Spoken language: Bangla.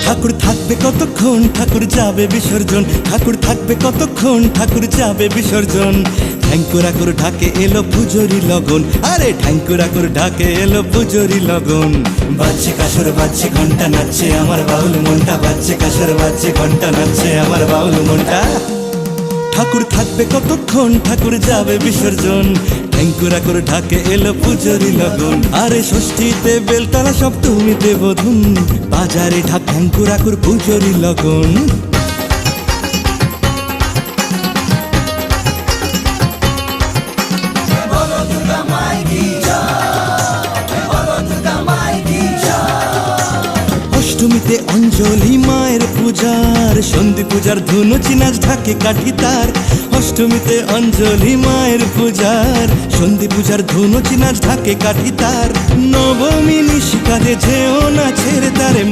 ঠাকুর থাকবে কতক্ষণ, ঠাকুর যাবে বিসর্জন। ঠাকুর থাকবে কতক্ষণ, ঠাকুর যাবে বিসর্জন। ঠ্যাঙ্কুরাকুর ঢাকে এলো পুজোরি লগন, আরে ঠ্যাঙ্কুরাকুর ঢাকে এলো পুজোরি লগন। বাজছে কাসর বাজছে ঘন্টা, নাচছে আমার বাউল মনটা। বাজছে কাসর বাজছে ঘন্টা, নাচছে আমার বাউল মনটা। ঠাকুর থাকবে কতক্ষণ, ঠাকুর যাবে বিসর্জন। ঠ্যাঙ্কুরাকুর ঢাকে এলো পুজোরি লগন। আরে ষষ্ঠীতে বেলতলা সপ্তমীতে বোধন, বাজারে ঢাক ঠ্যাঙ্কুরাকুর পুজোরি লগন। অষ্টমীতে অঞ্জলি মায়ের পূজার, সন্ধি পূজার ধুনুচি নাচ ঢাকে কাঠি তার। অষ্টমীতে অঞ্জলি মায়ের পূজার, সন্ধি পূজার ধুনুচি নাচ ঢাকে কাঠি তার। নবমী নিশিকাতে যেও নাচের তারে